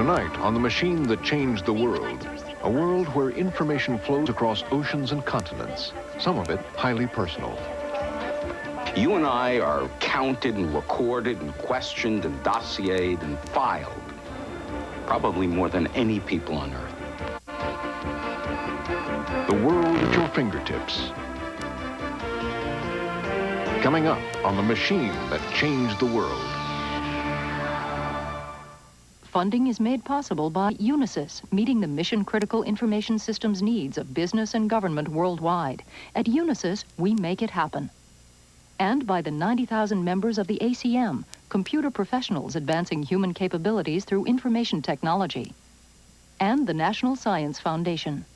Tonight, on the machine that changed the world, a world where information flows across oceans and continents, some of it highly personal. You and I are counted and recorded and questioned and dossiered and filed, probably more than any people on Earth. The world at your fingertips. Coming up on the machine that changed the world. Funding is made possible by Unisys, meeting the mission-critical information systems needs of business and government worldwide. At Unisys, we make it happen. And by the 90,000 members of the ACM, computer professionals advancing human capabilities through information technology. And the National Science Foundation.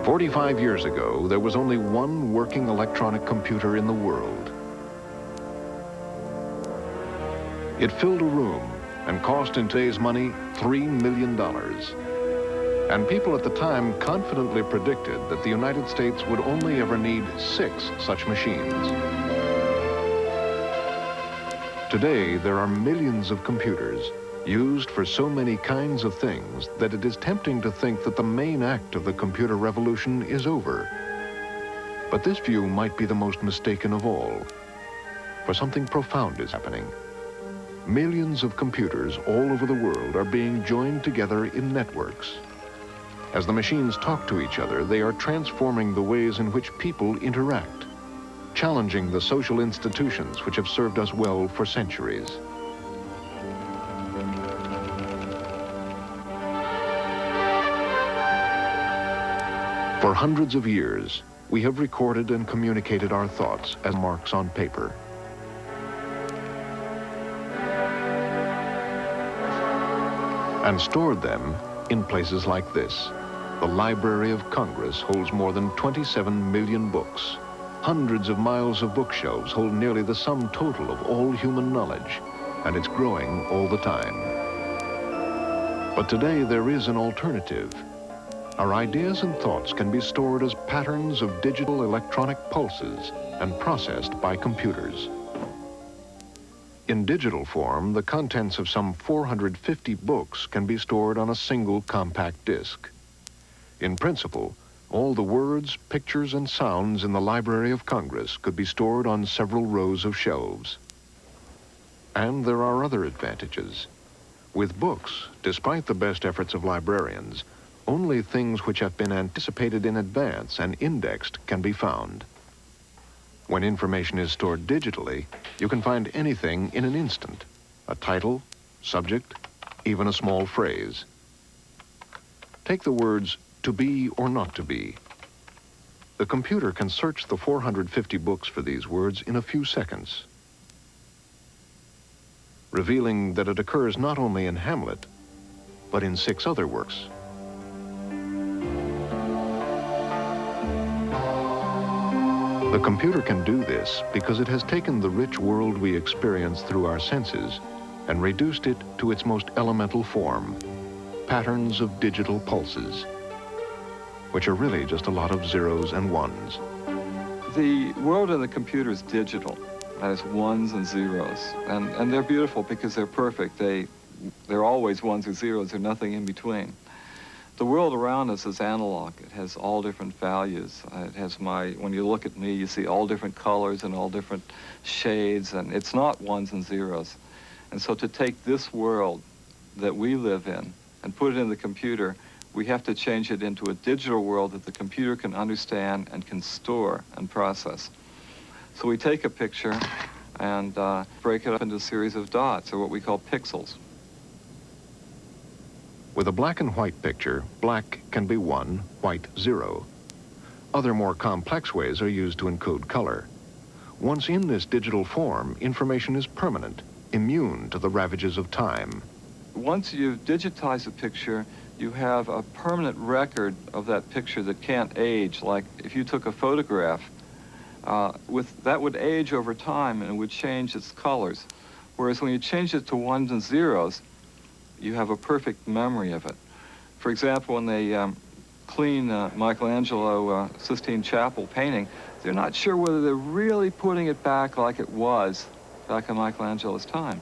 "45 years ago, there was only one working electronic computer in the world. It filled a room and cost in today's money $3 million. And people at the time confidently predicted that the United States would only ever need 6 such machines. Today, there are millions of computers used for so many kinds of things that it is tempting to think that the main act of the computer revolution is over. But this view might be the most mistaken of all, for something profound is happening. Millions of computers all over the world are being joined together in networks. As the machines talk to each other, they are transforming the ways in which people interact, challenging the social institutions which have served us well for centuries. For hundreds of years, we have recorded and communicated our thoughts as marks on paper. And stored them in places like this. The Library of Congress holds more than 27 million books. Hundreds of miles of bookshelves hold nearly the sum total of all human knowledge, and it's growing all the time. But today there is an alternative. Our ideas and thoughts can be stored as patterns of digital electronic pulses and processed by computers. In digital form, the contents of some 450 books can be stored on a single compact disc. In principle, all the words, pictures, and sounds in the Library of Congress could be stored on several rows of shelves. And there are other advantages. With books, despite the best efforts of librarians, only things which have been anticipated in advance and indexed can be found. When information is stored digitally, you can find anything in an instant: a title, subject, even a small phrase. Take the words "to be" or "not to be." The computer can search the 450 books for these words in a few seconds, revealing that it occurs not only in Hamlet, but in 6 other works. The computer can do this because it has taken the rich world we experience through our senses and reduced it to its most elemental form: patterns of digital pulses, which are really just a lot of zeros and ones. The world of the computer is digital. That is ones and zeros. And they're beautiful because they're perfect. They're always ones or zeros. There's nothing in between. The world around us is analog. It has all different values. It has when you look at me, you see all different colors and all different shades, and it's not ones and zeros. And so to take this world that we live in and put it in the computer We have to change it into a digital world that the computer can understand and can store and process. So we take a picture and break it up into a series of dots, or what we call pixels. With a black and white picture, black can be 1, white 0. Other more complex ways are used to encode color. Once in this digital form, information is permanent, immune to the ravages of time. Once you digitize a picture, you have a permanent record of that picture that can't age. Like if you took a photograph, that would age over time and it would change its colors. Whereas when you change it to ones and zeros, you have a perfect memory of it. For example, when they clean Michelangelo Sistine Chapel painting, they're not sure whether they're really putting it back like it was back in Michelangelo's time.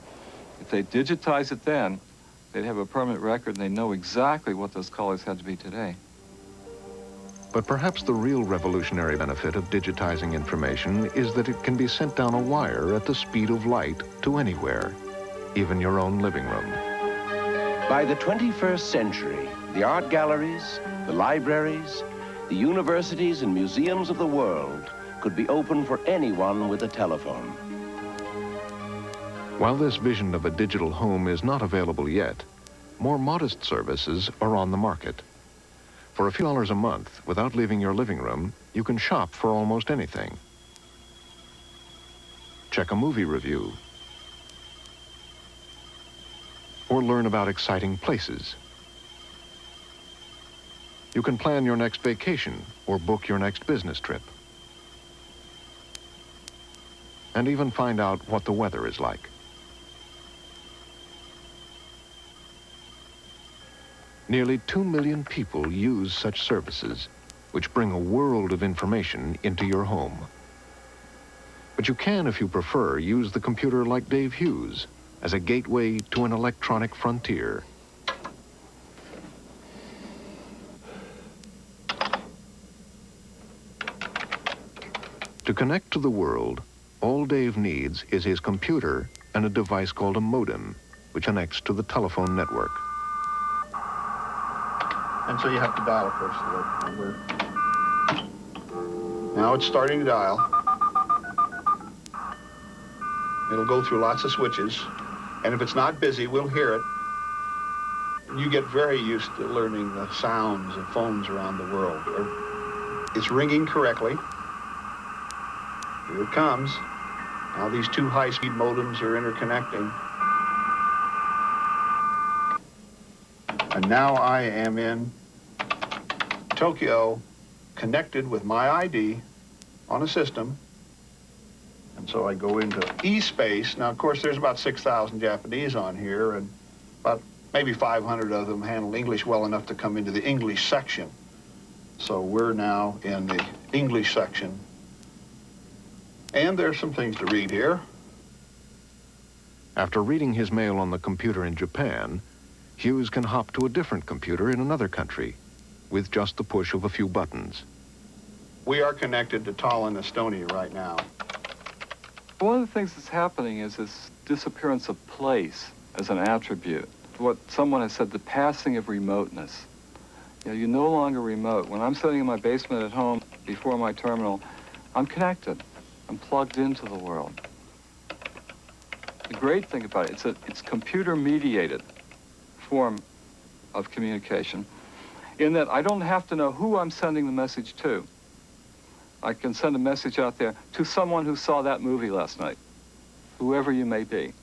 If they digitize it then, they'd have a permanent record and they know exactly what those colors had to be today. But perhaps the real revolutionary benefit of digitizing information is that it can be sent down a wire at the speed of light to anywhere, even your own living room. By the 21st century, the art galleries, the libraries, the universities and museums of the world could be open for anyone with a telephone. While this vision of a digital home is not available yet, more modest services are on the market. For a few dollars a month, without leaving your living room, you can shop for almost anything. Check a movie review, or learn about exciting places. You can plan your next vacation or book your next business trip. And even find out what the weather is like. Nearly 2 million people use such services, which bring a world of information into your home. But you can, if you prefer, use the computer like Dave Hughes as a gateway to an electronic frontier. To connect to the world, all Dave needs is his computer and a device called a modem, which connects to the telephone network. And so you have to dial, of course, the number. Now it's starting to dial. It'll go through lots of switches, and if it's not busy, we'll hear it. You get very used to learning the sounds of phones around the world. It's ringing correctly. Here it comes. Now these two high-speed modems are interconnecting. And now I am in Tokyo, connected with my ID on a system. And so I go into eSpace. Now, of course, there's about 6,000 Japanese on here, and about maybe 500 of them handle English well enough to come into the English section. So we're now in the English section. And there's some things to read here. After reading his mail on the computer in Japan, Hughes can hop to a different computer in another country with just the push of a few buttons. We are connected to Tallinn, Estonia right now. One of the things that's happening is this disappearance of place as an attribute. What someone has said, the passing of remoteness. You know, you're no longer remote. When I'm sitting in my basement at home before my terminal, I'm connected. I'm plugged into the world. The great thing about it, it's computer-mediated form of communication, in that I don't have to know who I'm sending the message to. I can send a message out there to someone who saw that movie last night, whoever you may be.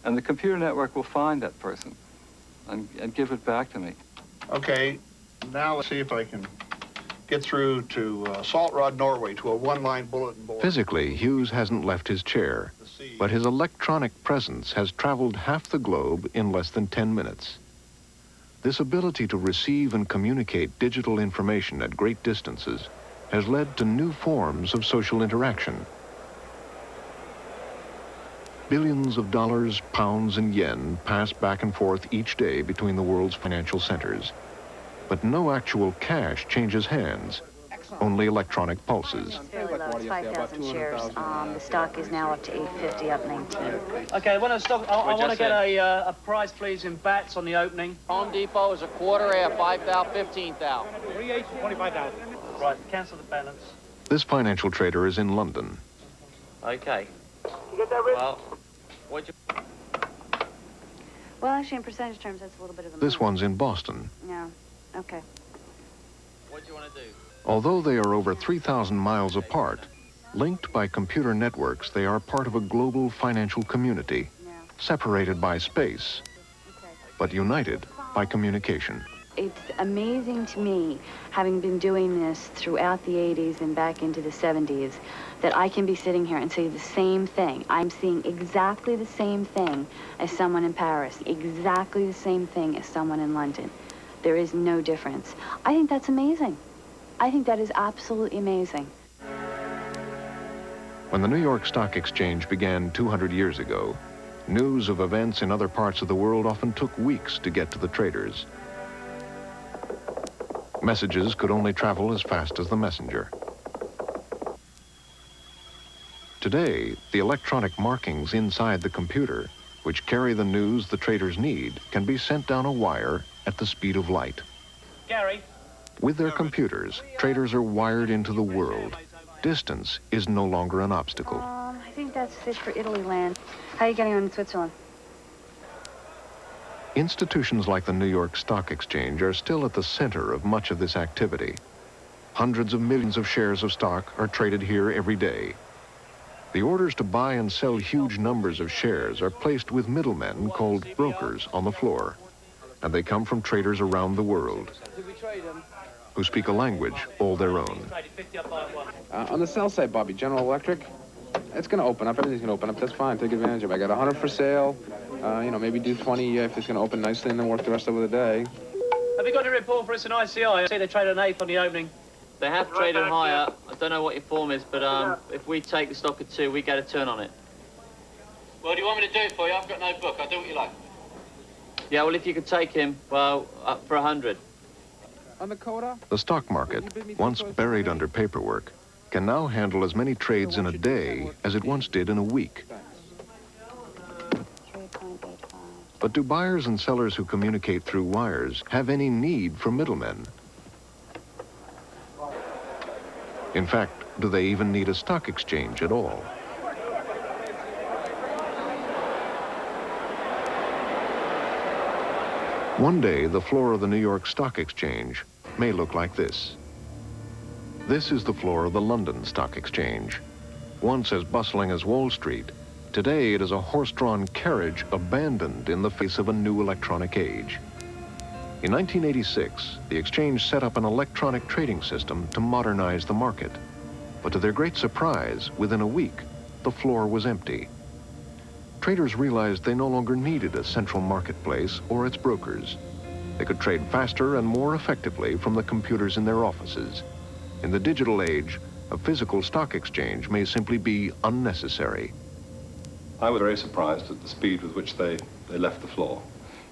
And the computer network will find that person and give it back to me. Okay, now let's see if I can get through to Salt Rod, Norway, to a one-line bulletin board. Physically, Hughes hasn't left his chair, but his electronic presence has traveled half the globe in less than 10 minutes. This ability to receive and communicate digital information at great distances has led to new forms of social interaction. Billions of dollars, pounds, and yen pass back and forth each day between the world's financial centers. But no actual cash changes hands. only electronic pulses. It's fairly low. It's 5,000 shares. The stock is now up to 850, up 19. Okay, I want to get a price, please, in bats on the opening. Home Depot is a quarter air, 5 thou, 15 thou. 28 for 25,000. Right, cancel the balance. This financial trader is in London. Okay. You get that, Rich? Well, what'd you... Well, actually, in percentage terms, that's a little bit of a This move. one's in Boston. Yeah, okay. What do you want to do? Although they are over 3,000 miles apart, linked by computer networks, they are part of a global financial community, Yeah, separated by space, okay. but united by communication. It's amazing to me, having been doing this throughout the 80s and back into the 70s, that I can be sitting here and say the same thing. I'm seeing exactly the same thing as someone in Paris, exactly the same thing as someone in London. There is no difference. I think that's amazing. I think that is absolutely amazing. When the New York Stock Exchange began 200 years ago, news of events in other parts of the world often took weeks to get to the traders. Messages could only travel as fast as the messenger. Today, the electronic markings inside the computer, which carry the news the traders need, can be sent down a wire at the speed of light. Gary? With their computers, traders are wired into the world. Distance is no longer an obstacle. I think that's fit for Italy land. How are you getting on in Switzerland? Institutions like the New York Stock Exchange are still at the center of much of this activity. Hundreds of millions of shares of stock are traded here every day. The orders to buy and sell huge numbers of shares are placed with middlemen called brokers on the floor, and they come from traders around the world who speak a language all their own. On the sell side, Bobby, General Electric, it's going to open up. Everything's going to open up. That's fine. Take advantage of it. I got 100 for sale. You know, maybe do 20 if it's going to open nicely and then work the rest of the day. Have you got a report for us in ICI? I see they trade an eighth on the opening. They have traded higher. I don't know what your form is, but if we take the stock at 2, we get a turn on it. Well, do you want me to do it for you? I've got no book. I'll do what you like. Yeah, well, if you could take him, well, up for 100. On the Coda? The stock market, once buried under paperwork, can now handle as many trades in a day as it once did in a week. But do buyers and sellers who communicate through wires have any need for middlemen? In fact, do they even need a stock exchange at all? One day, the floor of the New York Stock Exchange may look like this. This is the floor of the London Stock Exchange. Once as bustling as Wall Street, today it is a horse-drawn carriage abandoned in the face of a new electronic age. In 1986, the exchange set up an electronic trading system to modernize the market. But to their great surprise, within a week, the floor was empty. Traders realized they no longer needed a central marketplace or its brokers. They could trade faster and more effectively from the computers in their offices. In the digital age, a physical stock exchange may simply be unnecessary. I was very surprised at the speed with which they left the floor.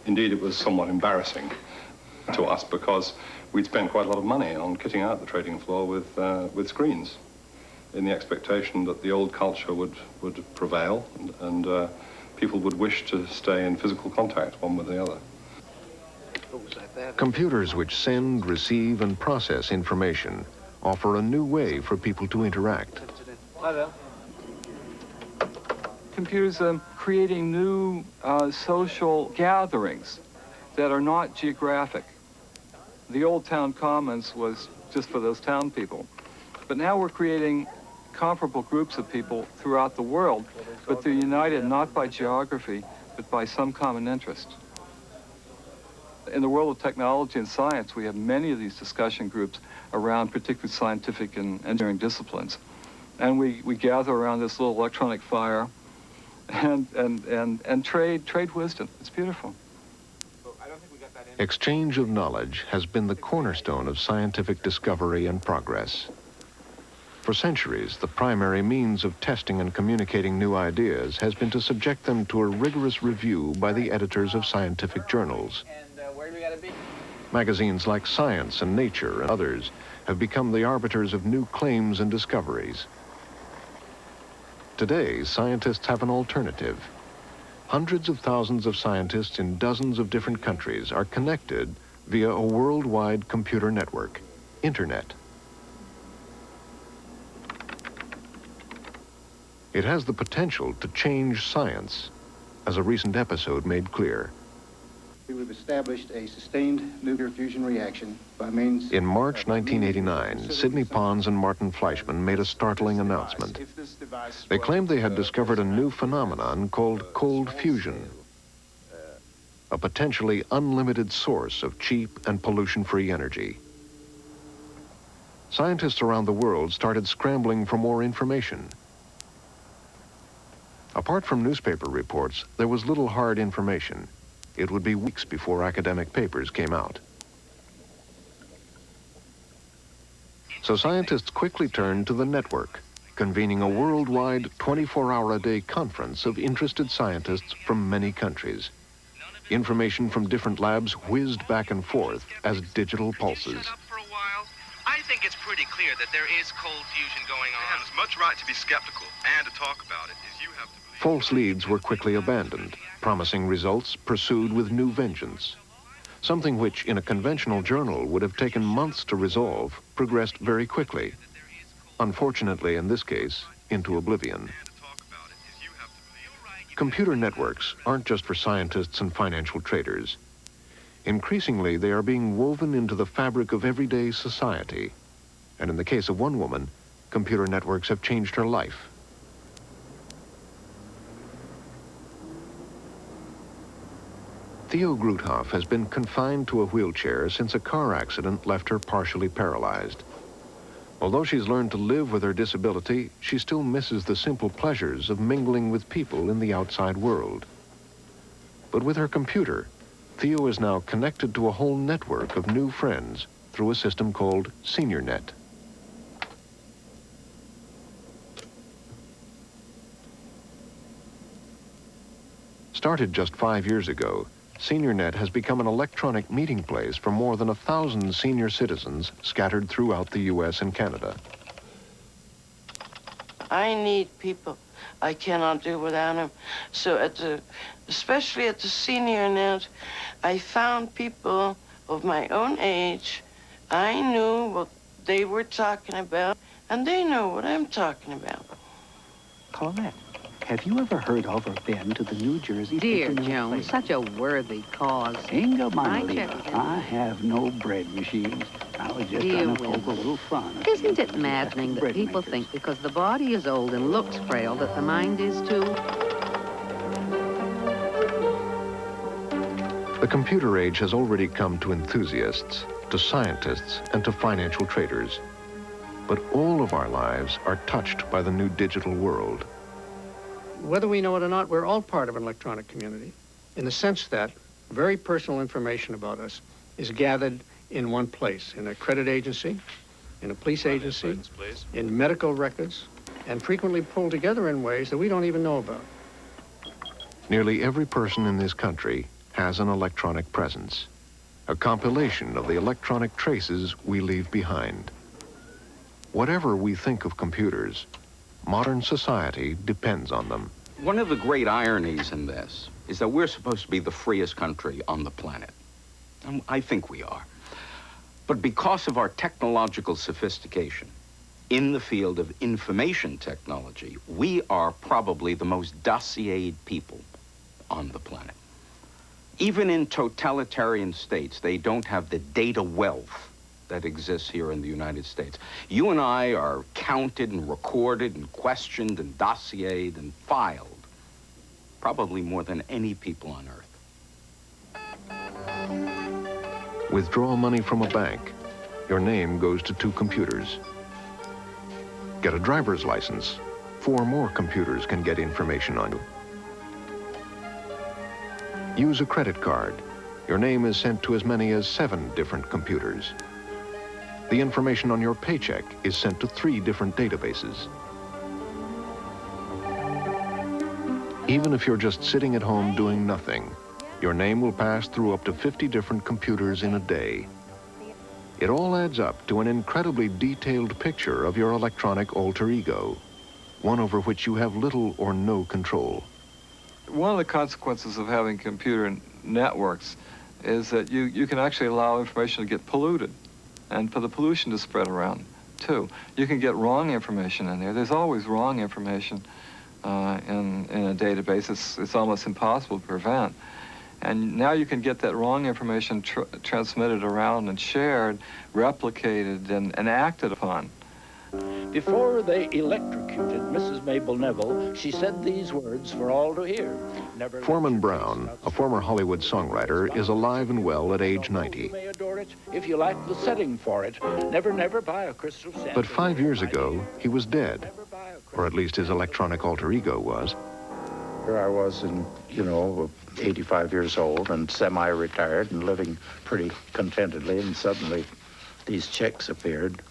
Indeed, it was somewhat embarrassing to us because we'd spent quite a lot of money on kitting out the trading floor with screens in the expectation that the old culture would prevail and people would wish to stay in physical contact one with the other. Computers which send, receive, and process information offer a new way for people to interact. Hi there. Computers creating new social gatherings that are not geographic. The old town commons was just for those town people. But now we're creating comparable groups of people throughout the world, but they're united not by geography, but by some common interest. In the world of technology and science, we have many of these discussion groups around particular scientific and engineering disciplines. And we gather around this little electronic fire and trade wisdom. It's beautiful. Exchange of knowledge has been the cornerstone of scientific discovery and progress. For centuries, the primary means of testing and communicating new ideas has been to subject them to a rigorous review by the editors of scientific journals. Magazines like Science and Nature and others have become the arbiters of new claims and discoveries. Today, scientists have an alternative. Hundreds of thousands of scientists in dozens of different countries are connected via a worldwide computer network, Internet. It has the potential to change science, as a recent episode made clear. We've established a sustained nuclear fusion reaction by means... In March 1989, Sidney Pons and Martin Fleischmann made a startling announcement. They claimed they had discovered a new phenomenon called cold fusion, a potentially unlimited source of cheap and pollution-free energy. Scientists around the world started scrambling for more information. Apart from newspaper reports, there was little hard information. It would be weeks before academic papers came out. So scientists quickly turned to the network, convening a worldwide 24-hour-a-day conference of interested scientists from many countries. Information from different labs whizzed back and forth as digital pulses. I think it's pretty clear that there is cold fusion going on. They have as much right to be skeptical and to talk about it as you have to believe. False leads were quickly abandoned, promising results pursued with new vengeance. Something which, in a conventional journal, would have taken months to resolve, progressed very quickly. Unfortunately, in this case, into oblivion. Computer networks aren't just for scientists and financial traders. Increasingly, they are being woven into the fabric of everyday society. And in the case of one woman, computer networks have changed her life. Theo Groothoff has been confined to a wheelchair since a car accident left her partially paralyzed. Although she's learned to live with her disability, she still misses the simple pleasures of mingling with people in the outside world. But with her computer, Theo is now connected to a whole network of new friends through a system called SeniorNet. Started just 5 years ago, SeniorNet has become an electronic meeting place for more than 1,000 senior citizens scattered throughout the U.S. and Canada. I need people. I cannot do without them. So especially at the SeniorNet, I found people of my own age. I knew what they were talking about, and they know what I'm talking about. Colette, have you ever heard of or been to the New Jersey... Dear Joan, such a worthy cause. Inga Manolita, I have no bread machines. I was just trying to poke a little fun. Isn't it maddening that people think because the body is old and looks frail that the mind is too? The computer age has already come to enthusiasts, to scientists, and to financial traders. But all of our lives are touched by the new digital world. Whether we know it or not, we're all part of an electronic community, in the sense that very personal information about us is gathered in one place, in a credit agency, in a police agency, in medical records, and frequently pulled together in ways that we don't even know about. Nearly every person in this country has an electronic presence, a compilation of the electronic traces we leave behind. Whatever we think of computers, modern society depends on them. One of the great ironies in this is that we're supposed to be the freest country on the planet. And I think we are. But because of our technological sophistication in the field of information technology, we are probably the most dossiered people on the planet. Even in totalitarian states, they don't have the data wealth that exists here in the United States. You and I are counted and recorded and questioned and dossiered and filed, probably more than any people on Earth. Withdraw money from a bank, your name goes to 2 computers. Get a driver's license, 4 more computers can get information on you. Use a credit card, your name is sent to as many as 7 different computers. The information on your paycheck is sent to 3 different databases. Even if you're just sitting at home doing nothing, Your name will pass through up to 50 different computers in a day. It all adds up to an incredibly detailed picture of your electronic alter ego, one over which you have little or no control. One of the consequences of having computer networks is that you can actually allow information to get polluted and for the pollution to spread around, too. You can get wrong information in there. There's always wrong information in a database. It's almost impossible to prevent. And now you can get that wrong information transmitted around and shared, replicated, and acted upon. Before they electrocuted Mrs. Mabel Neville, she said these words for all to hear. Never Foreman Brown, a former Hollywood songwriter, is alive and well at age 90. You may adore it if you like the setting for it. Never, never buy a crystal Santa. But 5 years ago, he was dead, or at least his electronic alter ego was. Here I was, 85 years old and semi-retired and living pretty contentedly, and suddenly these checks appeared.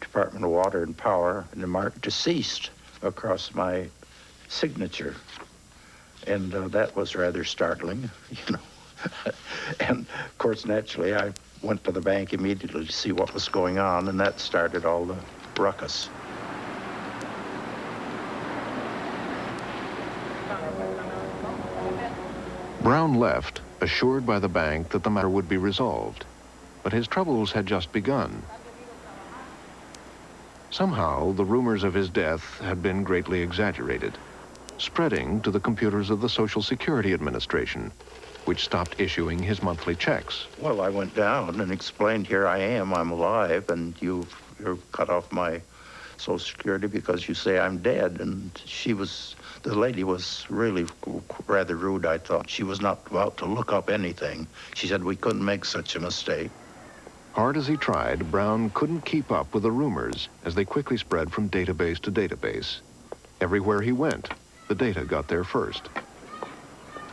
Department of Water and Power, and the mark deceased across my signature. And that was rather startling, And, of course, naturally, I went to the bank immediately to see what was going on, and that started all the ruckus. Brown left, assured by the bank that the matter would be resolved. But his troubles had just begun. Somehow, the rumors of his death had been greatly exaggerated, spreading to the computers of the Social Security Administration, which stopped issuing his monthly checks. Well, I went down and explained, here I am, I'm alive, and you're cut off my Social Security because you say I'm dead. And the lady was really rather rude, I thought. She was not about to look up anything. She said we couldn't make such a mistake. Hard as he tried, Brown couldn't keep up with the rumors as they quickly spread from database to database. Everywhere he went, the data got there first.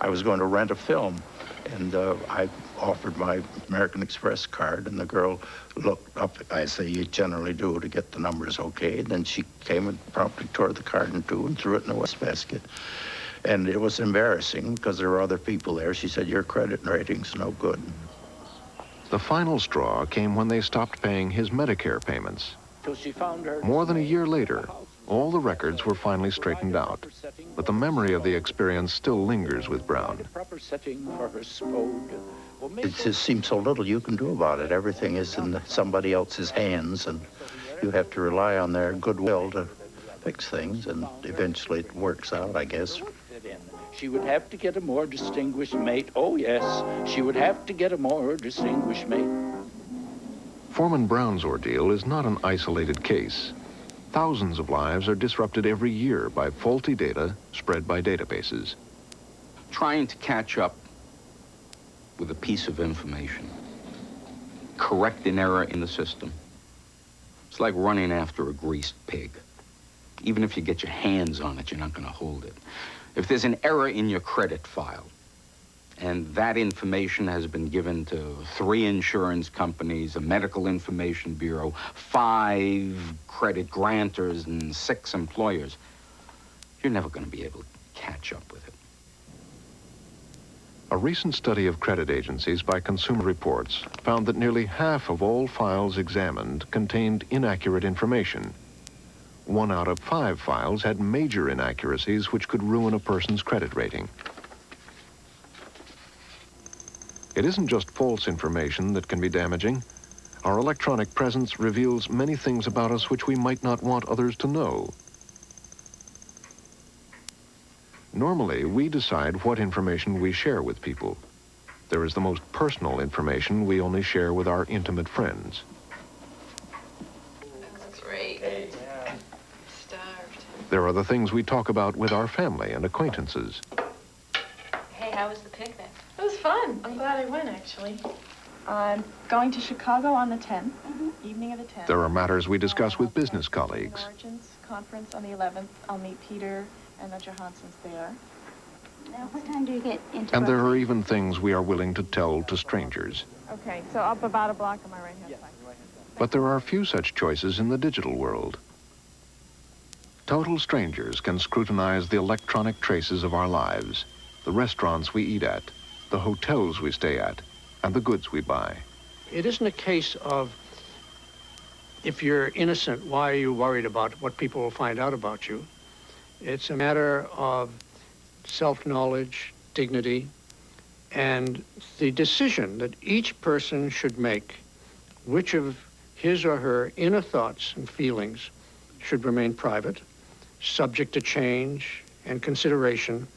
I was going to rent a film, and I offered my American Express card, and the girl looked up, as they generally do, to get the numbers okay. Then she came and promptly tore the card in two and threw it in the wastebasket. And it was embarrassing because there were other people there. She said, your credit rating's no good. The final straw came when they stopped paying his Medicare payments. She found her More than a year later, all the records were finally straightened out, but the memory of the experience still lingers with Brown. proper setting for her spode. It just seems so little you can do about it. Everything is in somebody else's hands, and you have to rely on their goodwill to fix things, and eventually it works out, I guess. She would have to get a more distinguished mate. Oh, yes, she would have to get a more distinguished mate. Foreman Brown's ordeal is not an isolated case. Thousands of lives are disrupted every year by faulty data spread by databases. Trying to catch up with a piece of information, correct an error in the system, it's like running after a greased pig. Even if you get your hands on it, you're not going to hold it. If there's an error in your credit file, and that information has been given to 3 insurance companies, a medical information bureau, 5 credit grantors, and 6 employers, you're never going to be able to catch up with it. A recent study of credit agencies by Consumer Reports found that nearly half of all files examined contained inaccurate information. 1 out of 5 files had major inaccuracies which could ruin a person's credit rating. It isn't just false information that can be damaging. Our electronic presence reveals many things about us which we might not want others to know. Normally, we decide what information we share with people. There is the most personal information we only share with our intimate friends. That's great. Starved. There are the things we talk about with our family and acquaintances. Hey, how was the picnic? It was fun. I'm glad I went, actually. I'm going to Chicago on the 10th, evening of the 10th. There are matters we discuss with business colleagues. Margins conference on the 11th. I'll meet Peter and the Johanssons there. Now, what time do you get into? And there are even things we are willing to tell to strangers. Okay, so up about a block on my right-hand side. But there are few such choices in the digital world. Total strangers can scrutinize the electronic traces of our lives, the restaurants we eat at, the hotels we stay at, and the goods we buy. It isn't a case of, if you're innocent, why are you worried about what people will find out about you? It's a matter of self-knowledge, dignity, and the decision that each person should make which of his or her inner thoughts and feelings should remain private, subject to change and consideration,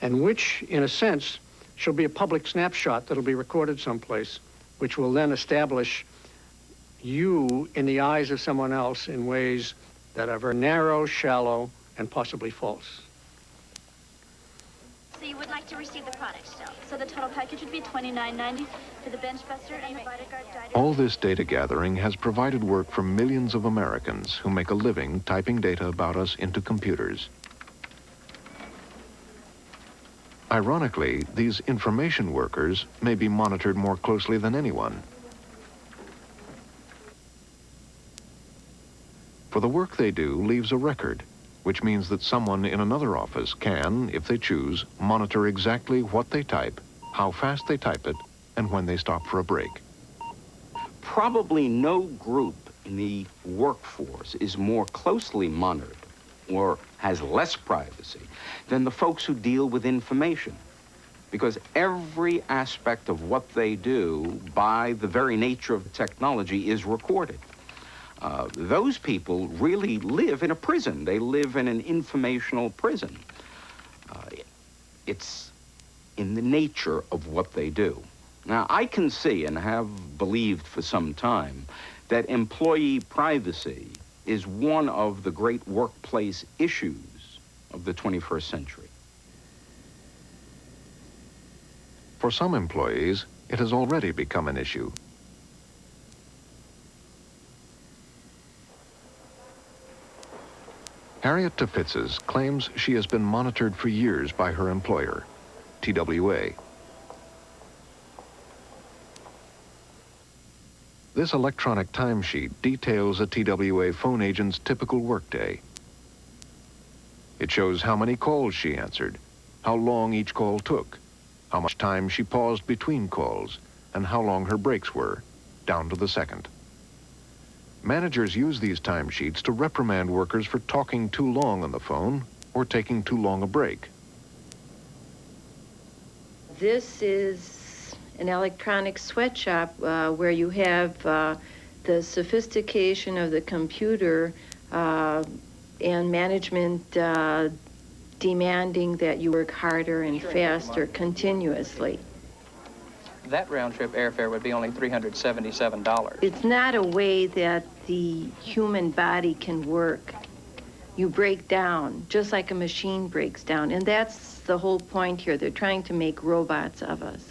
and which, in a sense, shall be a public snapshot that'll be recorded someplace, which will then establish you in the eyes of someone else in ways that are very narrow, shallow, and possibly false. So you would like to receive the product still. So the total package would be $29.90 for the bench buster and the bodyguard data. All this data gathering has provided work for millions of Americans who make a living typing data about us into computers. Ironically, these information workers may be monitored more closely than anyone. For the work they do leaves a record, which means that someone in another office can, if they choose, monitor exactly what they type, how fast they type it, and when they stop for a break. Probably no group in the workforce is more closely monitored or has less privacy than the folks who deal with information. Because every aspect of what they do, by the very nature of the technology, is recorded. Those people really live in a prison. They live in an informational prison. It's in the nature of what they do. Now, I can see and have believed for some time that employee privacy is one of the great workplace issues of the 21st century. For some employees, it has already become an issue. Harriet Topitzes claims she has been monitored for years by her employer, TWA. This electronic timesheet details a TWA phone agent's typical workday. It shows how many calls she answered, how long each call took, how much time she paused between calls, and how long her breaks were, down to the second. Managers use these timesheets to reprimand workers for talking too long on the phone or taking too long a break. This is an electronic sweatshop where you have the sophistication of the computer and management demanding that you work harder and faster continuously. That round-trip airfare would be only $377. It's not a way that the human body can work. You break down, just like a machine breaks down. And that's the whole point here. They're trying to make robots of us.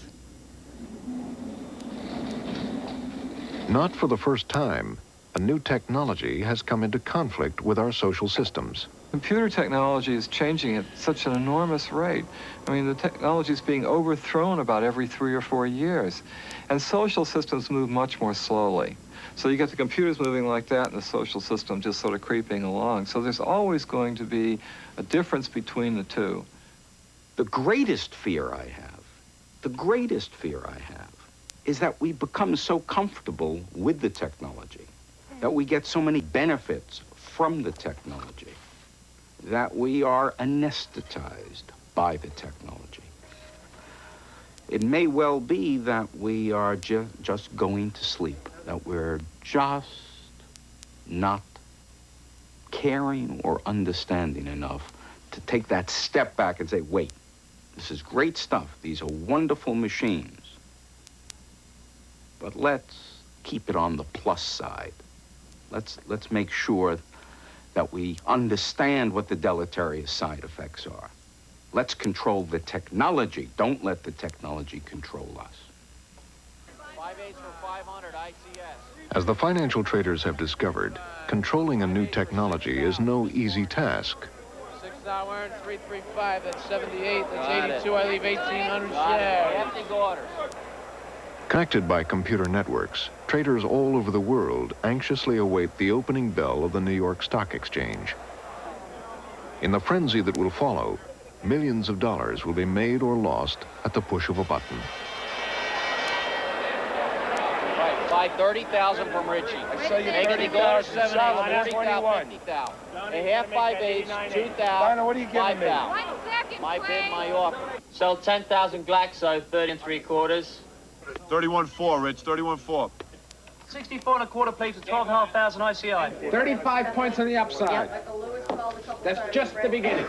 Not for the first time, a new technology has come into conflict with our social systems. Computer technology is changing at such an enormous rate. I mean, the technology is being overthrown about every 3 or 4 years. And social systems move much more slowly. So you get the computers moving like that and the social system just sort of creeping along. So there's always going to be a difference between the two. The greatest fear I have, is that we become so comfortable with the technology, that we get so many benefits from the technology, that we are anesthetized by the technology. It may well be that we are just going to sleep, that we're just not caring or understanding enough to take that step back and say, wait, this is great stuff. These are wonderful machines. But let's keep it on the plus side. Let's make sure that we understand what the deleterious side effects are. Let's control the technology. Don't let the technology control us. 5/8 for 500 ICS. As the financial traders have discovered, controlling a new technology is no easy task. 6 hours, 335, that's 78, that's 82, I leave 1,800 shares. Empty orders. Connected by computer networks, traders all over the world anxiously await the opening bell of the New York Stock Exchange. In the frenzy that will follow, millions of dollars will be made or lost at the push of a button. Right, 30,000 from Richie. I saw you Make it $1.70, 30,000, 40,000, 50,000. A half 5/8, 2,000, Donna, what are you giving me? 5,000. My bid, my offer. Sell 10,000 Glaxo, 30 3/4. 31.4, Rich, 31.4. 64 1/4 plates with 12,500 ICI. 35 points on the upside. That's just the beginning.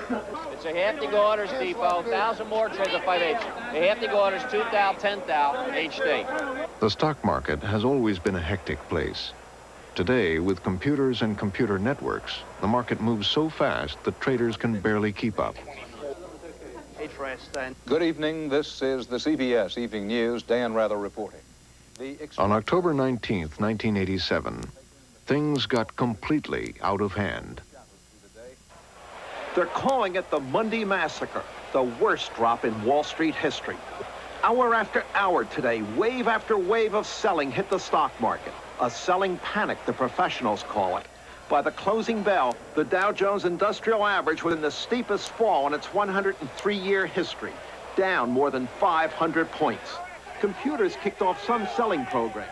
It's a half to go orders depot, 1,000 more trades of 5/8. A half to go orders, 2,000, 10,000 each day. The stock market has always been a hectic place. Today, with computers and computer networks, the market moves so fast that traders can barely keep up. Good evening. This is the CBS Evening News. Dan Rather reporting. On October 19th, 1987, things got completely out of hand. They're calling it the Monday Massacre, the worst drop in Wall Street history. Hour after hour today, wave after wave of selling hit the stock market. A selling panic, the professionals call it. By the closing bell, the Dow Jones Industrial Average was in the steepest fall in its 103-year history, down more than 500 points. Computers kicked off some selling programs.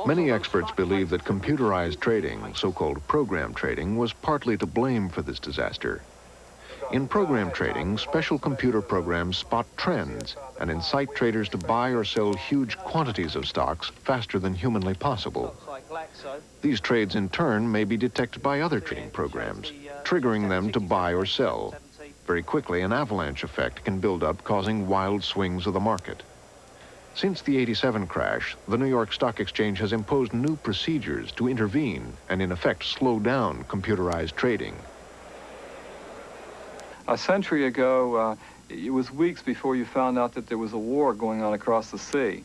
Many experts believe that computerized trading, so-called program trading, was partly to blame for this disaster. In program trading, special computer programs spot trends and incite traders to buy or sell huge quantities of stocks faster than humanly possible. These trades, in turn, may be detected by other trading programs, triggering them to buy or sell. Very quickly, an avalanche effect can build up, causing wild swings of the market. Since the '87 crash, the New York Stock Exchange has imposed new procedures to intervene and, in effect, slow down computerized trading. A century ago, it was weeks before you found out that there was a war going on across the sea.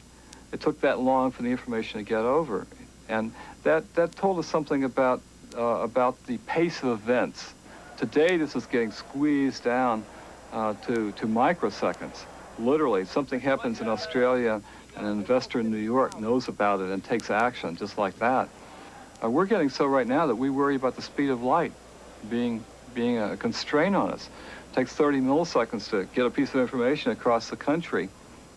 It took that long for the information to get over. And that told us something about the pace of events. Today, this is getting squeezed down to microseconds. Literally, something happens in Australia, and an investor in New York knows about it and takes action just like that. We're getting so right now that we worry about the speed of light being a constraint on us. It takes 30 milliseconds to get a piece of information across the country.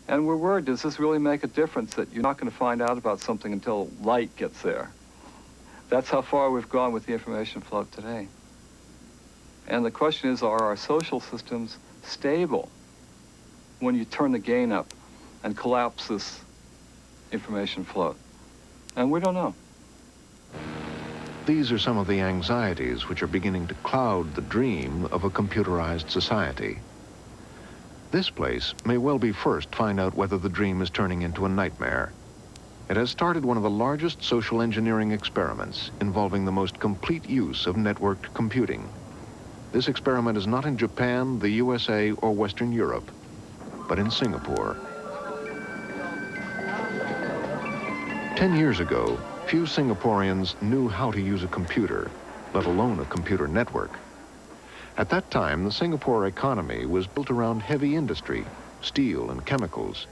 And we're worried, does this really make a difference that you're not going to find out about something until light gets there? That's how far we've gone with the information flow today. And the question is, are our social systems stable when you turn the gain up and collapse this information flow? And we don't know. These are some of the anxieties which are beginning to cloud the dream of a computerized society. This place may well be first to find out whether the dream is turning into a nightmare. It has started one of the largest social engineering experiments involving the most complete use of networked computing. This experiment is not in Japan, the USA, or Western Europe, but in Singapore. 10 years ago, few Singaporeans knew how to use a computer, let alone a computer network. At that time, the Singapore economy was built around heavy industry, steel and chemicals.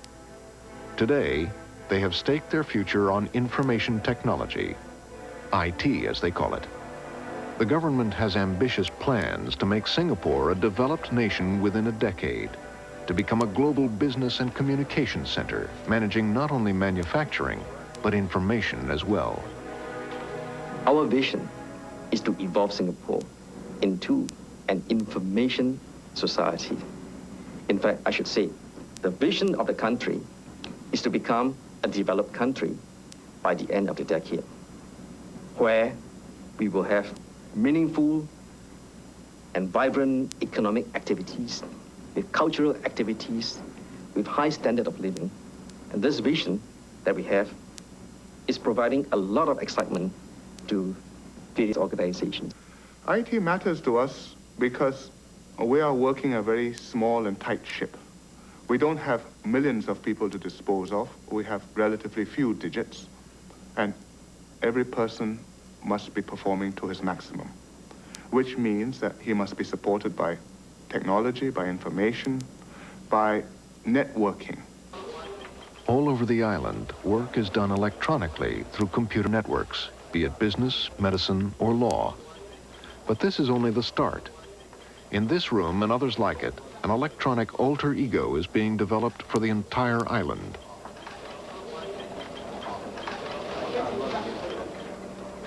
Today, they have staked their future on information technology, IT as they call it. The government has ambitious plans to make Singapore a developed nation within a decade, to become a global business and communication center, managing not only manufacturing, but information as well. Our vision is to evolve Singapore into an information society. In fact, I should say, the vision of the country is to become a developed country by the end of the decade, where we will have meaningful and vibrant economic activities, with cultural activities, with high standard of living. And this vision that we have is providing a lot of excitement to various organizations. IT matters to us because we are working a very small and tight ship. We don't have millions of people to dispose of. We have relatively few digits, and every person must be performing to his maximum, which means that he must be supported by technology, by information, by networking. All over the island, work is done electronically through computer networks, be it business, medicine, or law. But this is only the start. In this room and others like it, an electronic alter ego is being developed for the entire island.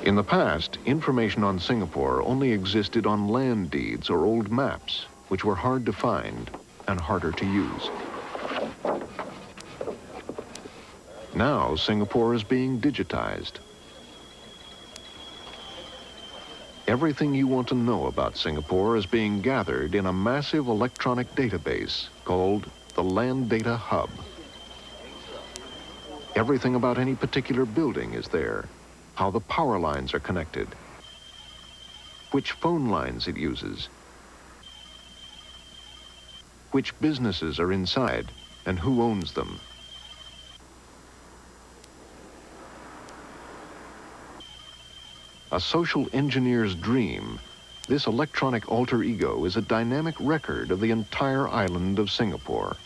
In the past, information on Singapore only existed on land deeds or old maps, which were hard to find and harder to use. Now, Singapore is being digitized. Everything you want to know about Singapore is being gathered in a massive electronic database called the Land Data Hub. Everything about any particular building is there. How the power lines are connected, which phone lines it uses, which businesses are inside, and who owns them. A social engineer's dream, this electronic alter ego is a dynamic record of the entire island of Singapore.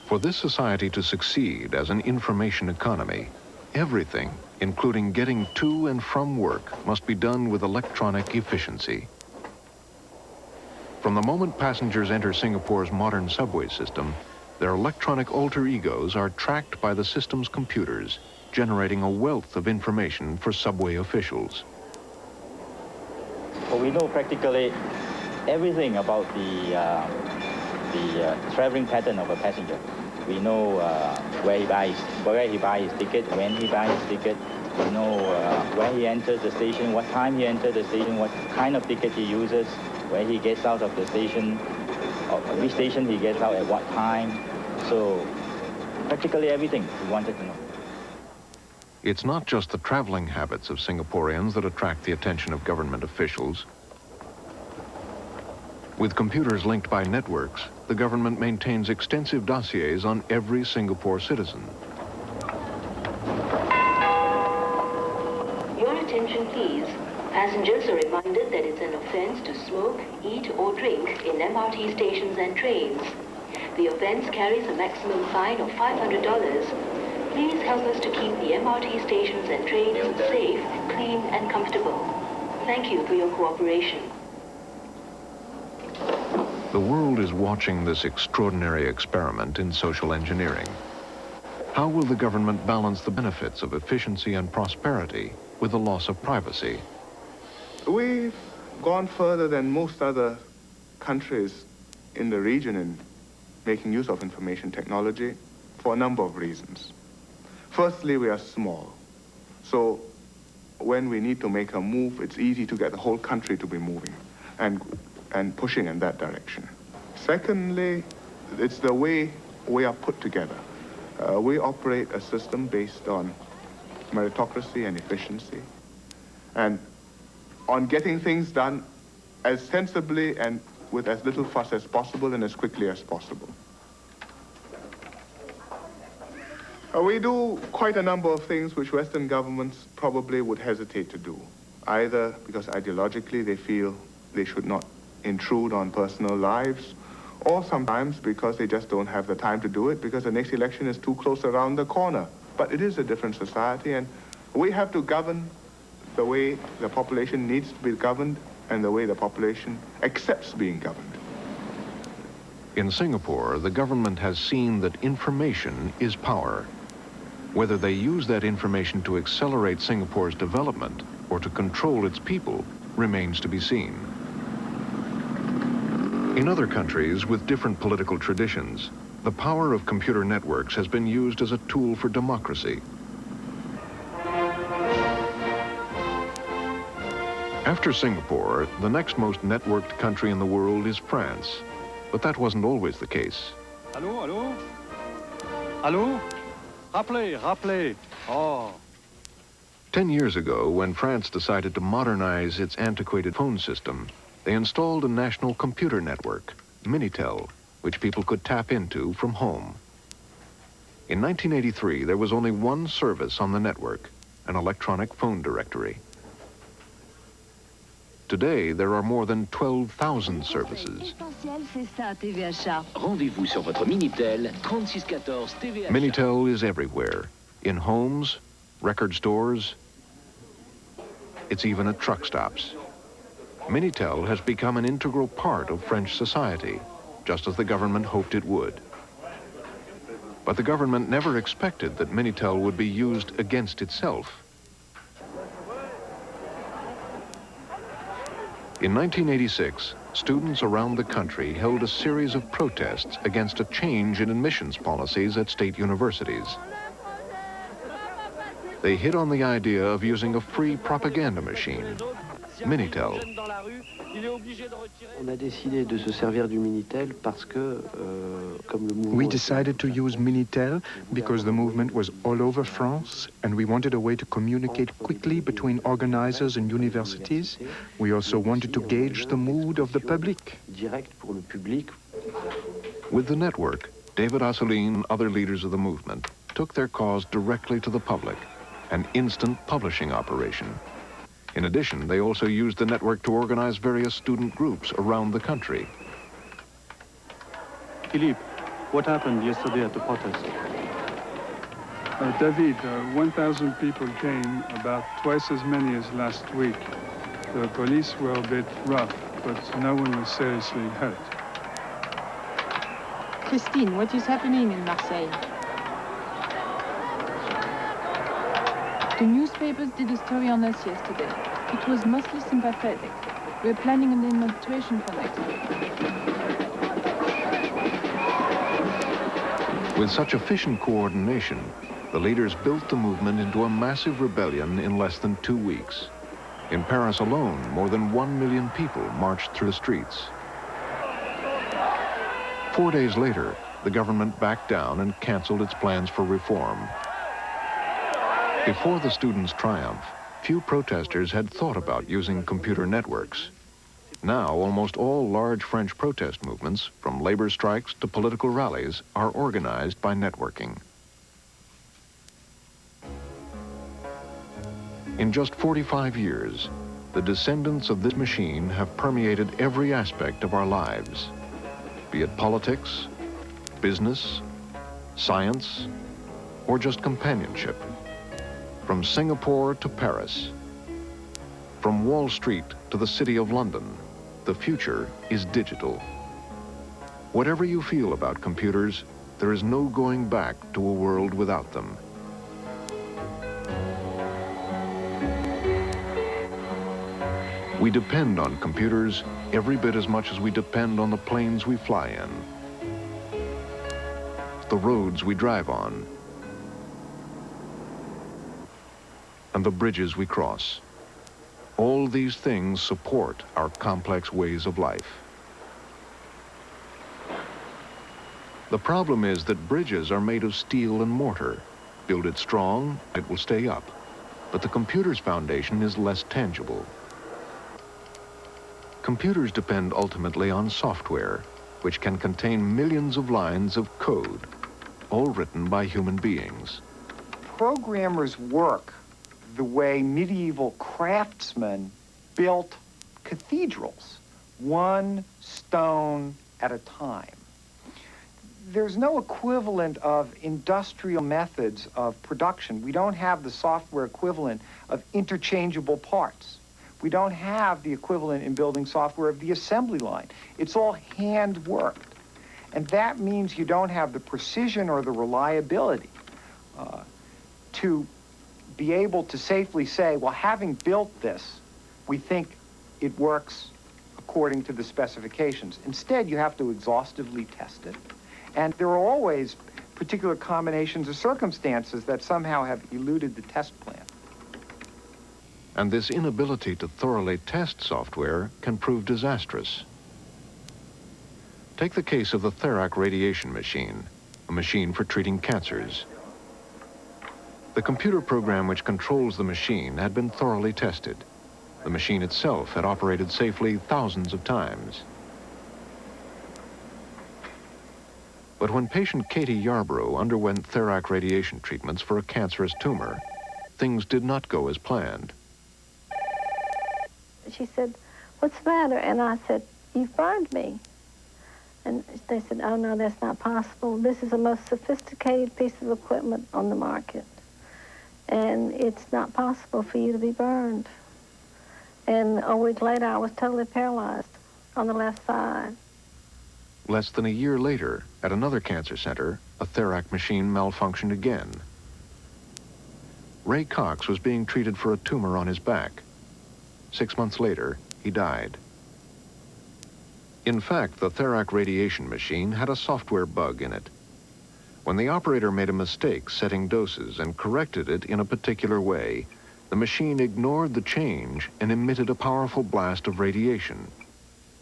For this society to succeed as an information economy, everything, including getting to and from work, must be done with electronic efficiency. From the moment passengers enter Singapore's modern subway system, their electronic alter egos are tracked by the system's computers, generating a wealth of information for subway officials. Well, we know practically everything about the traveling pattern of a passenger. We know where he buys his ticket, when he buys his ticket. We know when he enters the station, what time he enters the station, what kind of ticket he uses, where he gets out of the station, or which station he gets out at what time. So practically everything we wanted to know. It's not just the traveling habits of Singaporeans that attract the attention of government officials. With computers linked by networks, the government maintains extensive dossiers on every Singapore citizen. Your attention, please. Passengers are reminded that it's an offense to smoke, eat, or drink in MRT stations and trains. The offense carries a maximum fine of $500. Please help us to keep the MRT stations and trains safe, clean, and comfortable. Thank you for your cooperation. The world is watching this extraordinary experiment in social engineering. How will the government balance the benefits of efficiency and prosperity with the loss of privacy? We've gone further than most other countries in the region in making use of information technology for a number of reasons. Firstly, we are small. So when we need to make a move, it's easy to get the whole country to be moving and pushing in that direction. Secondly, it's the way we are put together. We operate a system based on meritocracy and efficiency, and on getting things done as sensibly and with as little fuss as possible and as quickly as possible. We do quite a number of things which Western governments probably would hesitate to do, either because ideologically they feel they should not intrude on personal lives, or sometimes because they just don't have the time to do it because the next election is too close around the corner. But it is a different society, and we have to govern the way the population needs to be governed and the way the population accepts being governed. In Singapore, the government has seen that information is power. Whether they use that information to accelerate Singapore's development or to control its people remains to be seen. In other countries with different political traditions, the power of computer networks has been used as a tool for democracy. After Singapore, the next most networked country in the world is France. But that wasn't always the case. Allô, allô? Allô? Rappelez, rappelez. Oh. 10 years ago, when France decided to modernize its antiquated phone system, they installed a national computer network, Minitel, which people could tap into from home. In 1983, there was only one service on the network, an electronic phone directory. Today, there are more than 12,000 services. Rendez-vous sur votre Minitel 3614 TVA. Minitel is everywhere, in homes, record stores, it's even at truck stops. Minitel has become an integral part of French society, just as the government hoped it would. But the government never expected that Minitel would be used against itself. In 1986, students around the country held a series of protests against a change in admissions policies at state universities. They hit on the idea of using a free propaganda machine, Minitel. We decided to use Minitel because the movement was all over France and we wanted a way to communicate quickly between organizers and universities. We also wanted to gauge the mood of the public. With the network, David Assouline and other leaders of the movement took their cause directly to the public, an instant publishing operation. In addition, they also used the network to organize various student groups around the country. Philippe, what happened yesterday at the protest? David, 1,000 people came, about twice as many as last week. The police were a bit rough, but no one was seriously hurt. Christine, what is happening in Marseille? The newspapers did a story on us yesterday. It was mostly sympathetic. We're planning a demonstration for next week. With such efficient coordination, the leaders built the movement into a massive rebellion in less than 2 weeks. In Paris alone, more than 1 million people marched through the streets. 4 days later, the government backed down and canceled its plans for reform. Before the students' triumph, few protesters had thought about using computer networks. Now, almost all large French protest movements, from labor strikes to political rallies, are organized by networking. In just 45 years, the descendants of this machine have permeated every aspect of our lives, be it politics, business, science, or just companionship. From Singapore to Paris, from Wall Street to the City of London, the future is digital. Whatever you feel about computers, there is no going back to a world without them. We depend on computers every bit as much as we depend on the planes we fly in, the roads we drive on, and the bridges we cross. All these things support our complex ways of life. The problem is that bridges are made of steel and mortar. Build it strong, it will stay up. But the computer's foundation is less tangible. Computers depend ultimately on software, which can contain millions of lines of code, all written by human beings. Programmers work the way medieval craftsmen built cathedrals, one stone at a time. There's no equivalent of industrial methods of production. We don't have the software equivalent of interchangeable parts. We don't have the equivalent in building software of the assembly line. It's all hand-worked. And that means you don't have the precision or the reliability to be able to safely say, well, having built this, we think it works according to the specifications. Instead, you have to exhaustively test it. And there are always particular combinations of circumstances that somehow have eluded the test plan. And this inability to thoroughly test software can prove disastrous. Take the case of the Therac radiation machine, a machine for treating cancers. The computer program which controls the machine had been thoroughly tested. The machine itself had operated safely thousands of times. But when patient Katie Yarborough underwent Therac radiation treatments for a cancerous tumor, things did not go as planned. She said, "What's the matter?" And I said, "You've burned me." And they said, "Oh, no, that's not possible. This is the most sophisticated piece of equipment on the market. And it's not possible for you to be burned." And a week later, I was totally paralyzed on the left side. Less than a year later, at another cancer center, a Therac machine malfunctioned again. Ray Cox was being treated for a tumor on his back. 6 months later, he died. In fact, the Therac radiation machine had a software bug in it. When the operator made a mistake setting doses and corrected it in a particular way, the machine ignored the change and emitted a powerful blast of radiation.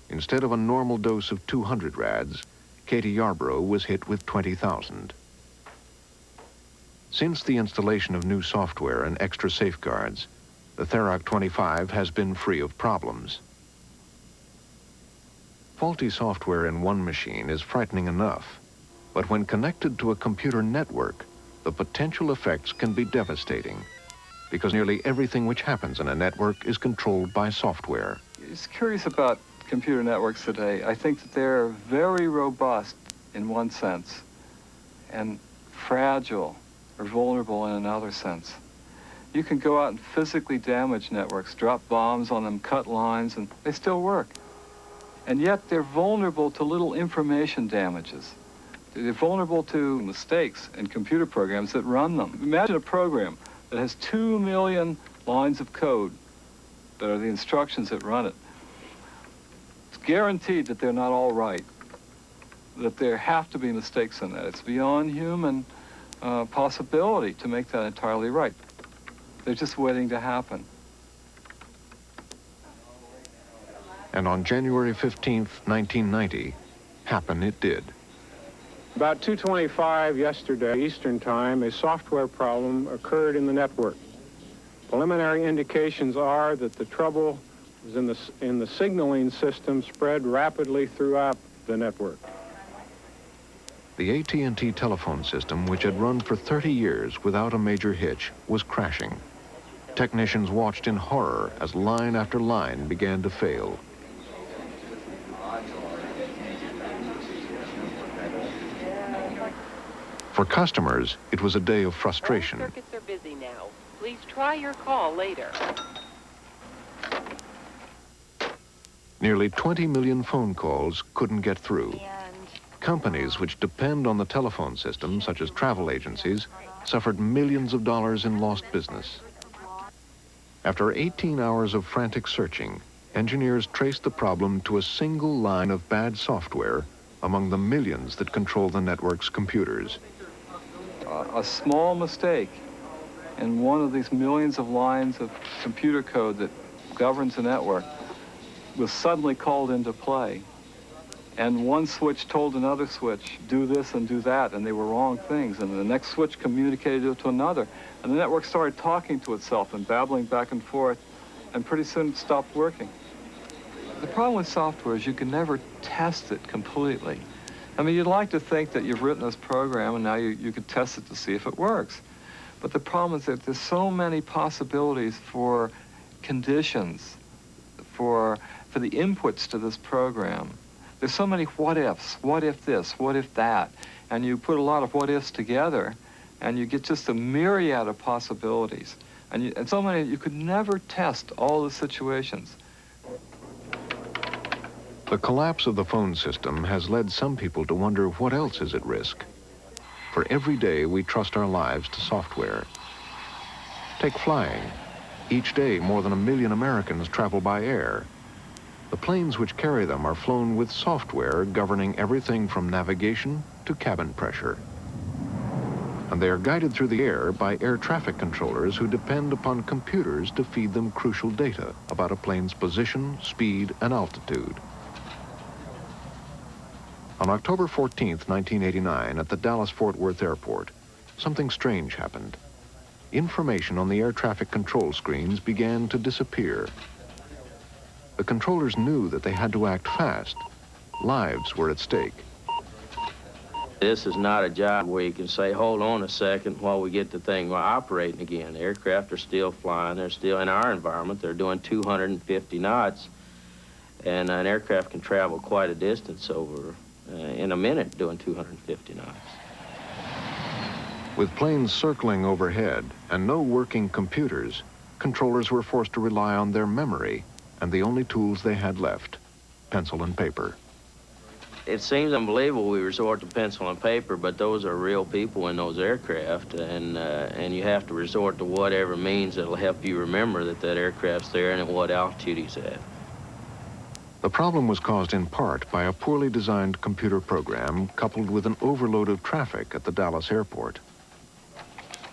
Instead of a normal dose of 200 rads, Katie Yarborough was hit with 20,000. Since the installation of new software and extra safeguards, the Therac 25 has been free of problems. Faulty software in one machine is frightening enough, but when connected to a computer network, the potential effects can be devastating, because nearly everything which happens in a network is controlled by software. It's curious about computer networks today. I think that they're very robust in one sense and fragile or vulnerable in another sense. You can go out and physically damage networks, drop bombs on them, cut lines, and they still work. And yet they're vulnerable to little information damages. They're vulnerable to mistakes in computer programs that run them. Imagine a program that has 2 million lines of code that are the instructions that run it. It's guaranteed that they're not all right, that there have to be mistakes in that. It's beyond human possibility to make that entirely right. They're just waiting to happen. And on January 15th, 1990, happen it did. About 2:25 yesterday, Eastern Time, a software problem occurred in the network. Preliminary indications are that the trouble is in the signaling system spread rapidly throughout the network. The AT&T telephone system, which had run for 30 years without a major hitch, was crashing. Technicians watched in horror as line after line began to fail. For customers, it was a day of frustration. All circuits are busy now. Please try your call later. Nearly 20 million phone calls couldn't get through. Companies which depend on the telephone system, such as travel agencies, suffered millions of dollars in lost business. After 18 hours of frantic searching, engineers traced the problem to a single line of bad software among the millions that control the network's computers. A small mistake in one of these millions of lines of computer code that governs the network was suddenly called into play. And one switch told another switch, do this and do that, and they were wrong things. And the next switch communicated it to another. And the network started talking to itself and babbling back and forth, and pretty soon it stopped working. The problem with software is you can never test it completely. I mean, you'd like to think that you've written this program and now you can test it to see if it works. But the problem is that there's so many possibilities for conditions, for the inputs to this program. There's so many what-ifs. What if this? What if that? And you put a lot of what-ifs together, and you get just a myriad of possibilities. And so many, you could never test all the situations. The collapse of the phone system has led some people to wonder what else is at risk. For every day, we trust our lives to software. Take flying. Each day, more than 1 million Americans travel by air. The planes which carry them are flown with software governing everything from navigation to cabin pressure. And they are guided through the air by air traffic controllers who depend upon computers to feed them crucial data about a plane's position, speed, and altitude. On October 14th, 1989, at the Dallas-Fort Worth Airport, something strange happened. Information on the air traffic control screens began to disappear. The controllers knew that they had to act fast. Lives were at stake. This is not a job where you can say, hold on a second while we get the thing operating again. Aircraft are still flying. They're still in our environment. They're doing 250 knots. And an aircraft can travel quite a distance over in a minute doing 250 knots. With planes circling overhead and no working computers, controllers were forced to rely on their memory and the only tools they had left, pencil and paper. It seems unbelievable we resort to pencil and paper, but those are real people in those aircraft, and you have to resort to whatever means that'll help you remember that that aircraft's there and at what altitude he's at. The problem was caused in part by a poorly designed computer program coupled with an overload of traffic at the Dallas airport.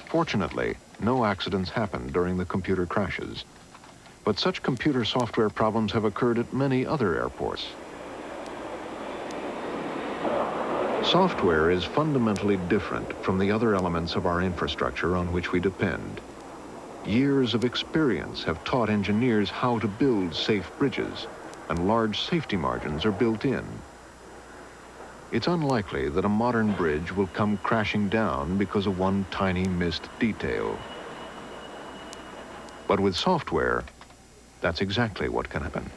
Fortunately, no accidents happened during the computer crashes, but such computer software problems have occurred at many other airports. Software is fundamentally different from the other elements of our infrastructure on which we depend. Years of experience have taught engineers how to build safe bridges, and large safety margins are built in. It's unlikely that a modern bridge will come crashing down because of one tiny missed detail. But with software, that's exactly what can happen.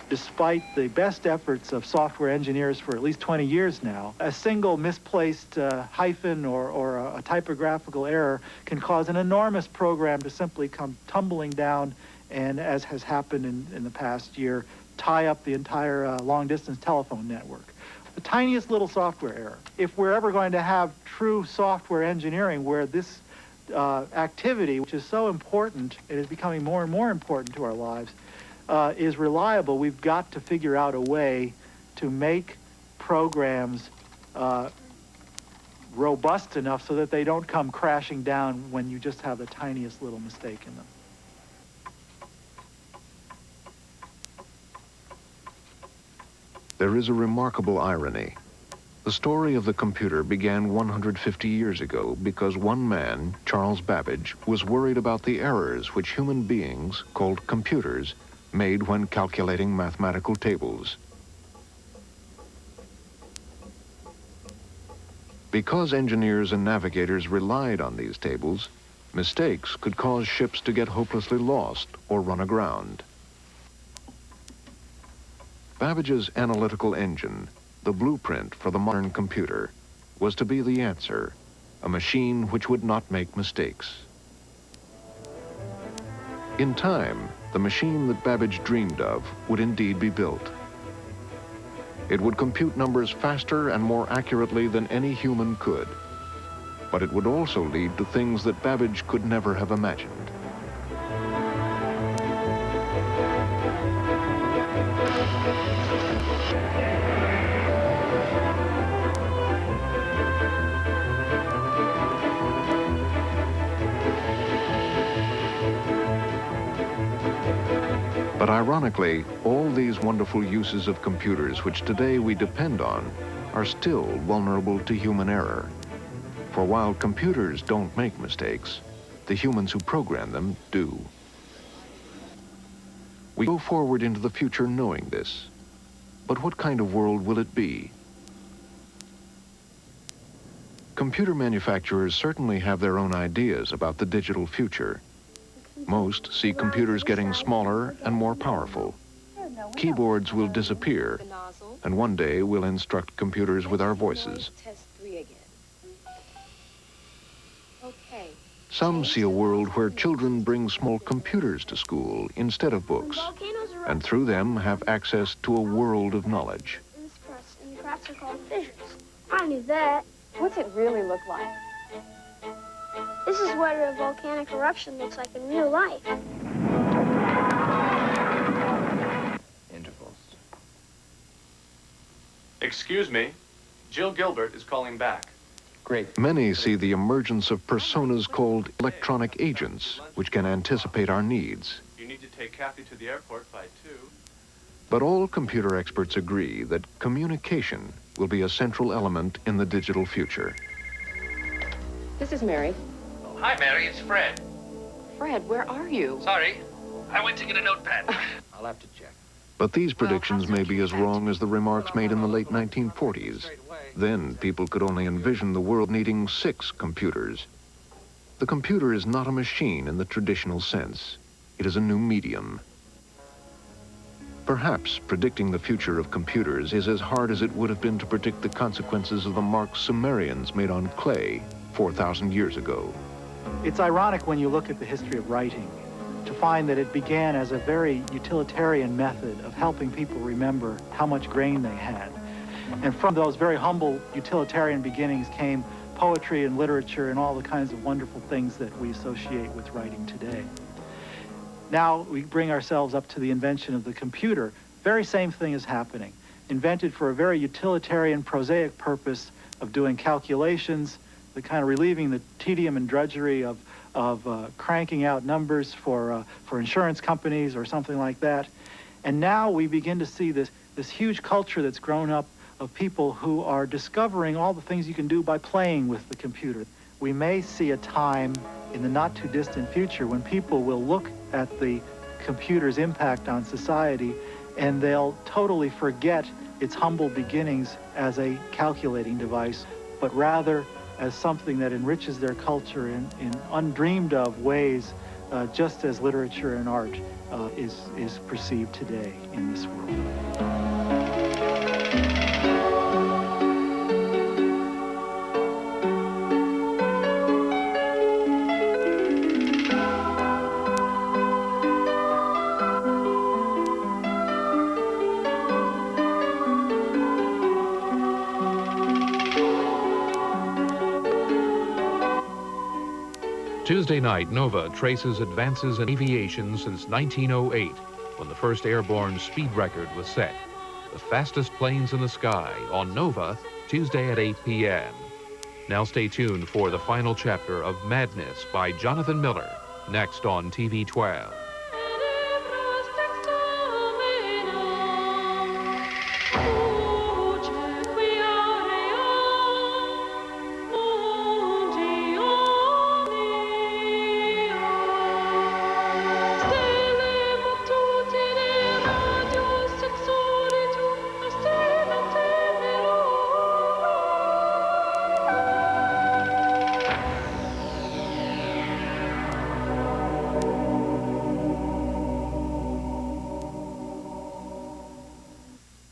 Despite the best efforts of software engineers for at least 20 years now, a single misplaced hyphen or a typographical error can cause an enormous program to simply come tumbling down and, as has happened in the past year, tie up the entire long-distance telephone network. The tiniest little software error. If we're ever going to have true software engineering where this activity, which is so important, it is becoming more and more important to our lives, is reliable, we've got to figure out a way to make programs robust enough so that they don't come crashing down when you just have the tiniest little mistake in them. There is a remarkable irony. The story of the computer began 150 years ago because one man, Charles Babbage, was worried about the errors which human beings, called computers, made when calculating mathematical tables. Because engineers and navigators relied on these tables, mistakes could cause ships to get hopelessly lost or run aground. Babbage's analytical engine, the blueprint for the modern computer, was to be the answer, a machine which would not make mistakes. In time, the machine that Babbage dreamed of would indeed be built. It would compute numbers faster and more accurately than any human could, but it would also lead to things that Babbage could never have imagined. But ironically, all these wonderful uses of computers which today we depend on are still vulnerable to human error. For while computers don't make mistakes, the humans who program them do. We go forward into the future knowing this. But what kind of world will it be? Computer manufacturers certainly have their own ideas about the digital future. Most see computers getting smaller and more powerful. Keyboards will disappear, and one day we'll instruct computers with our voices. Some see a world where children bring small computers to school instead of books, and through them have access to a world of knowledge. And the crafts are called fissures. I knew that. What's it really look like? This is what a volcanic eruption looks like in real life. Intervals. Excuse me. Jill Gilbert is calling back. Great. Many see the emergence of personas called electronic agents, which can anticipate our needs. You need to take Kathy to the airport by 2. But all computer experts agree that communication will be a central element in the digital future. This is Mary. Oh, hi, Mary. It's Fred. Fred, where are you? Sorry. I went to get a notepad. I'll have to check. But these predictions may be as wrong as the remarks made in the late 1940s. Then people could only envision the world needing 6 computers. The computer is not a machine in the traditional sense. It is a new medium. Perhaps predicting the future of computers is as hard as it would have been to predict the consequences of the marks Sumerians made on clay 4,000 years ago. It's ironic when you look at the history of writing. to find that it began as a very utilitarian method of helping people remember how much grain they had. And from those very humble utilitarian beginnings came poetry and literature and all the kinds of wonderful things that we associate with writing today. Now we bring ourselves up to the invention of the computer. Very same thing is happening. Invented for a very utilitarian, prosaic purpose of doing calculations, the kind of relieving the tedium and drudgery of cranking out numbers for insurance companies or something like that. And now we begin to see this huge culture that's grown up of people who are discovering all the things you can do by playing with the computer. We may see a time in the not too distant future when people will look at the computer's impact on society and they'll totally forget its humble beginnings as a calculating device, but rather as something that enriches their culture in undreamed of ways, just as literature and art is perceived today in this world. Tuesday night, Nova traces advances in aviation since 1908, when the first airborne speed record was set. The fastest planes in the sky on Nova, Tuesday at 8 p.m. Now stay tuned for the final chapter of Madness by Jonathan Miller, next on TV 12.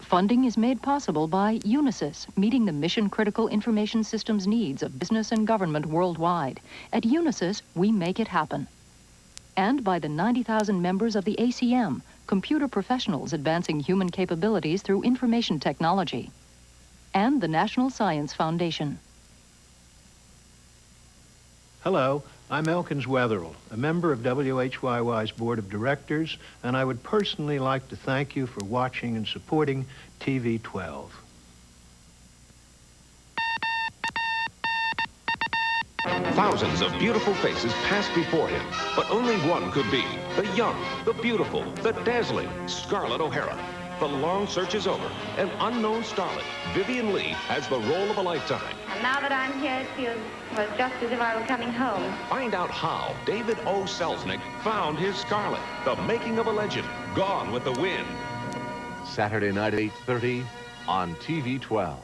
Funding is made possible by Unisys, meeting the mission-critical information systems needs of business and government worldwide. At Unisys, we make it happen. And by the 90,000 members of the ACM, computer professionals advancing human capabilities through information technology. And the National Science Foundation. Hello, I'm Elkins Wetherill, a member of WHYY's Board of Directors, and I would personally like to thank you for watching and supporting TV 12. Thousands of beautiful faces passed before him, but only one could be the young, the beautiful, the dazzling Scarlett O'Hara. The long search is over. An unknown starlet, Vivian Lee, has the role of a lifetime. And now that I'm here, it feels, well, just as if I were coming home. Find out how David O. Selznick found his Scarlett, the making of a legend, Gone with the Wind. Saturday night at 8:30 on TV 12.